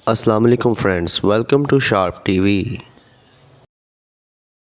अस्सलाम वालेकुम friends, welcome to Sharp TV.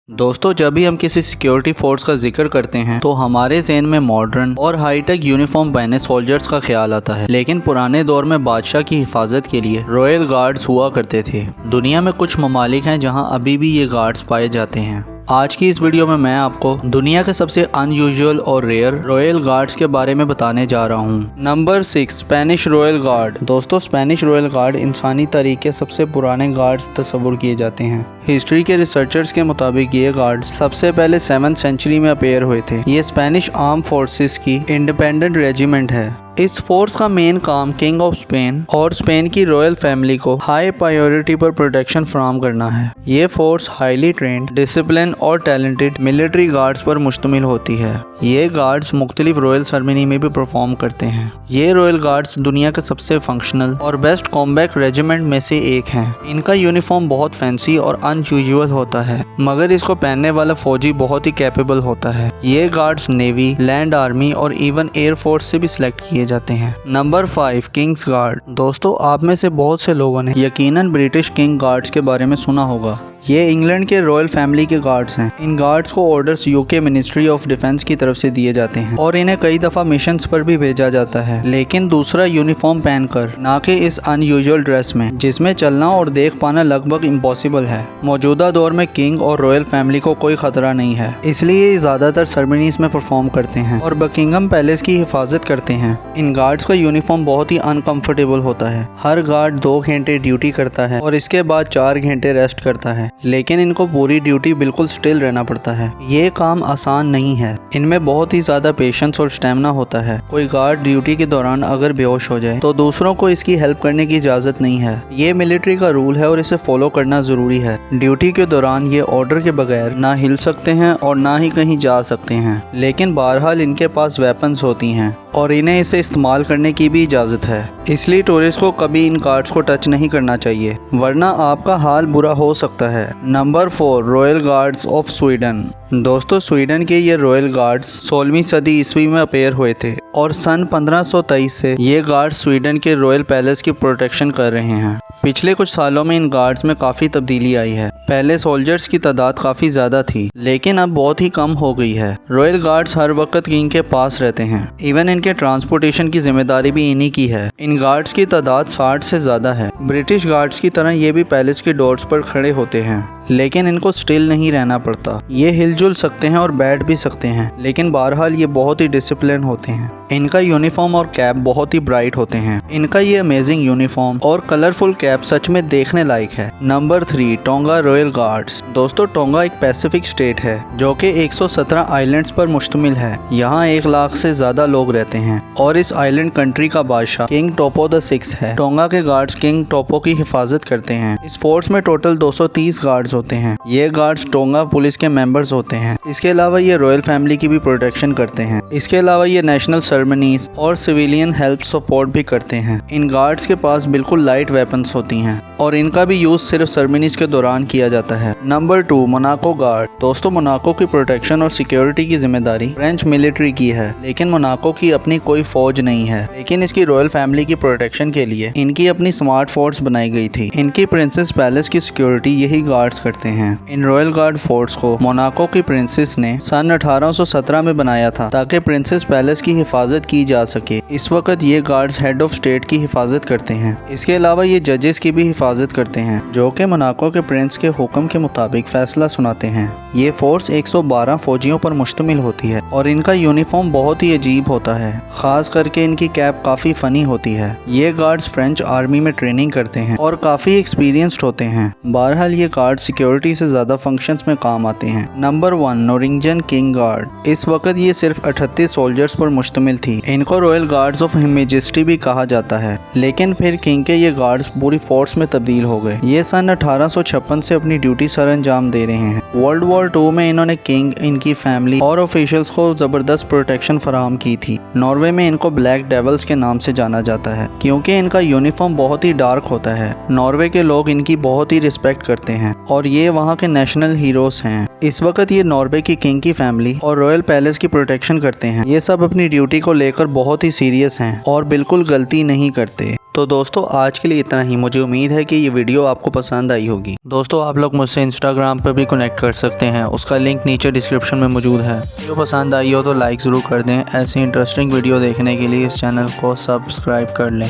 दोस्तों, जब भी हम किसी सिक्योरिटी फोर्स का जिक्र करते हैं तो हमारे ज़हन में मॉडर्न और हाईटेक यूनिफॉर्म पहने सोल्जर्स का ख्याल आता है। लेकिन पुराने दौर में बादशाह की हिफाजत के लिए रॉयल गार्ड्स हुआ करते थे। दुनिया में कुछ ममालिक हैं जहां अभी भी ये गार्ड्स पाए जाते हैं। आज की इस वीडियो में मैं आपको दुनिया के सबसे अनयूजुअल और रेयर रॉयल गार्ड्स के बारे में बताने जा रहा हूँ। Number 6, Spanish royal guard. दोस्तों, स्पेनिश रॉयल गार्ड इंसानी तारीख के सबसे पुराने गार्ड्स तस्वुर किए जाते हैं। हिस्ट्री के रिसर्चर्स के मुताबिक ये गार्ड्स सबसे पहले 7th सेंचुरी में अपेयर हुए थे। ये स्पेनिश आर्म फोर्सेस की इंडिपेंडेंट रेजिमेंट है। इस फोर्स का मेन काम किंग ऑफ स्पेन और स्पेन की रॉयल फैमिली को हाई प्रायोरिटी पर प्रोटेक्शन फराहम करना है। ये फोर्स हाईली ट्रेंड, डिसिप्लिन और टैलेंटेड मिलिट्री गार्ड्स पर मुश्तमिल होती है। ये गार्ड्स मुख्तलिफ रॉयल सेरेमनी में भी परफॉर्म करते हैं। ये रॉयल गार्ड्स दुनिया के सबसे फंक्शनल और बेस्ट कॉम्बैट रेजिमेंट में से एक हैं। इनका यूनिफॉर्म बहुत फैंसी और अनयूजुअल होता है, मगर इसको पहनने वाला फौजी बहुत ही कैपेबल होता है। ये गार्ड्स नेवी, लैंड आर्मी और इवन एयर फोर्स से भी सिलेक्ट किए जाते हैं। Number 5, Kings guard. दोस्तों, आप में से बहुत से लोगों ने यकीनन ब्रिटिश किंग गार्ड्स के बारे में सुना होगा। ये इंग्लैंड के रॉयल फैमिली के गार्ड्स हैं। इन गार्ड्स को orders UK ministry of defence की तरफ से दिए जाते हैं और इन्हें कई दफ़ा मिशंस पर भी भेजा जाता है, लेकिन दूसरा यूनिफॉर्म पहनकर, ना कि इस अनयूजुअल ड्रेस में जिसमें चलना और देख पाना लगभग इम्पॉसिबल है। मौजूदा दौर में किंग और रॉयल फैमिली को कोई खतरा नहीं है, इसलिए ये ज़्यादातर सेरेमनीज में परफॉर्म करते हैं और बकिंगम पैलेस की हिफाजत करते हैं। इन गार्ड्स का यूनिफॉर्म बहुत ही अनकम्फर्टेबल होता है। हर गार्ड 2 घंटे ड्यूटी करता है और इसके बाद 4 घंटे रेस्ट करता है, लेकिन इनको पूरी ड्यूटी बिल्कुल स्टिल रहना पड़ता है। ये काम आसान नहीं है। इनमें बहुत ही ज्यादा पेशेंस और स्टेमिना होता है। कोई गार्ड ड्यूटी के दौरान अगर बेहोश हो जाए तो दूसरों को इसकी हेल्प करने की इजाजत नहीं है। ये मिलिट्री का रूल है और इसे फॉलो करना जरूरी है। ड्यूटी के दौरान ये ऑर्डर के बगैर ना हिल सकते हैं और ना ही कहीं जा सकते हैं, लेकिन बहरहाल इनके पास वेपन्स होती हैं और इन्हें इसे इस्तेमाल करने की भी इजाज़त है। इसलिए टूरिस्ट को कभी इन गार्ड्स को टच नहीं करना चाहिए, वरना आपका हाल बुरा हो सकता है। Number 4, royal guards of Sweden. दोस्तों, स्वीडन के ये रॉयल गार्ड्स 16वीं सदी ईस्वी में अपेयर हुए थे और सन 1523 से ये गार्ड्स स्वीडन के रॉयल पैलेस की प्रोटेक्शन कर रहे हैं। पिछले कुछ सालों में इन गार्ड्स में काफ़ी तब्दीली आई है। पहले सोल्जर्स की तादाद काफ़ी ज़्यादा थी, लेकिन अब बहुत ही कम हो गई है। रॉयल गार्ड्स हर वक्त किंग के पास रहते हैं। इवन इनके ट्रांसपोर्टेशन की जिम्मेदारी भी इन्हीं की है। इन गार्ड्स की तादाद 60 से ज़्यादा है। ब्रिटिश गार्ड्स की तरह ये भी पैलेस के डोर्स पर खड़े होते हैं, लेकिन इनको स्टिल नहीं रहना पड़ता। ये हिलजुल सकते हैं और बैठ भी सकते हैं, लेकिन बहरहाल ये बहुत ही डिसिप्लिन होते हैं। इनका यूनिफॉर्म और कैप बहुत ही ब्राइट होते हैं। इनका ये अमेजिंग यूनिफॉर्म और कलरफुल कैप सच में देखने लायक है। Number 3, tonga royal guards. दोस्तों, टोंगा एक पैसिफिक स्टेट है जो कि 117 आइलैंड्स पर मुश्तमिल है। यहाँ 1 लाख से ज्यादा लोग रहते हैं और इस आइलैंड कंट्री का बादशाह किंग टोपो द 6 है। टोंगा के गार्ड्स किंग टोपो की हिफाजत करते हैं। इस फोर्स में टोटल 230 गार्ड्स होते हैं। ये गार्ड्स टोंगा पुलिस के मेंबर्स होते हैं। इसके अलावा ये रॉयल फैमिली की भी प्रोटेक्शन करते हैं। इसके अलावा ये नेशनल सेरेमनीज और सिविलियन हेल्प सपोर्ट भी करते हैं। इन गार्ड्स के पास बिल्कुल लाइट वेपन्स होती हैं और इनका भी यूज सिर्फ सेरेमनीज के दौरान किया जाता है। Number 2, Monaco guard. दोस्तों, मोनाको की प्रोटेक्शन और सिक्योरिटी की जिम्मेदारी फ्रेंच मिलिट्री की है, लेकिन मोनाको की अपनी कोई फौज नहीं है। लेकिन इसकी रॉयल फैमिली की प्रोटेक्शन के लिए इनकी अपनी स्मार्ट फोर्स बनाई गई थी। इनकी प्रिंसेस पैलेस की सिक्योरिटी यही गार्ड्स करते हैं। इन रॉयल गार्ड फोर्स को मोनाको की प्रिंसेस ने सन 1817 में बनाया था ताकि प्रिंसेस पैलेस की हिफाजत की जा सके। इस वक्त ये गार्ड्स हेड ऑफ स्टेट की हिफाजत करते हैं। इसके अलावा ये जजेस की भी हिफाजत करते हैं, जो कि मोनाको के प्रिंस के हुक्म के मुताबिक फैसला सुनाते हैं। ये फोर्स 112 फौजियों पर मुश्तमिल होती है और इनका यूनिफॉर्म बहुत ही अजीब होता है। खास करके इनकी कैप काफी फनी होती है। ये गार्ड्स फ्रेंच आर्मी में ट्रेनिंग करते हैं और काफी एक्सपीरियंस्ड होते हैं। बहरहाल ये गार्ड सिक्योरिटी से ज्यादा फंक्शंस में काम आते हैं। Number 1, Norwegian king guard. इस वक्त ये सिर्फ 38 सोल्जर्स पर मुश्तमिल थी। इनको रॉयल गार्ड्स ऑफ हिमेजेस्टी भी कहा जाता है, लेकिन फिर किंग के ये गार्ड्स पूरी फोर्स में तब्दील हो गए। ये सन 1856 से अपनी ड्यूटी सर अंजाम दे रहे हैं। वर्ल्ड वॉर 2 में इन्होंने किंग, इनकी फैमिली और ऑफिशियल्स को जबरदस्त प्रोटेक्शन फराहम की थी। नॉर्वे में इनको ब्लैक डेवल्स के नाम से जाना जाता है क्योंकि इनका यूनिफॉर्म बहुत ही डार्क होता है। नॉर्वे के लोग इनकी बहुत ही रिस्पेक्ट करते हैं और ये वहाँ के नेशनल हीरोज हैं। इस वक्त ये नॉर्वे की किंग की फैमिली और रॉयल पैलेस की प्रोटेक्शन करते हैं। ये सब अपनी ड्यूटी को लेकर बहुत ही सीरियस हैं और बिल्कुल गलती नहीं करते। तो दोस्तों आज के लिए इतना ही। मुझे उम्मीद है कि ये वीडियो आपको पसंद आई होगी। दोस्तों आप लोग मुझसे इंस्टाग्राम पर भी कनेक्ट कर सकते हैं, उसका लिंक नीचे डिस्क्रिप्शन में मौजूद है। वीडियो पसंद आई हो तो लाइक ज़रूर कर दें। ऐसी इंटरेस्टिंग वीडियो देखने के लिए इस चैनल को सब्सक्राइब कर लें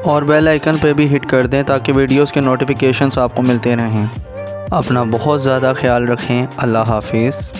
और बेल आइकन पर भी हिट कर दें ताकि वीडियोज़ के नोटिफिकेशंस आपको मिलते रहें। अपना बहुत ज़्यादा ख्याल रखें। अल्लाह हाफिज़।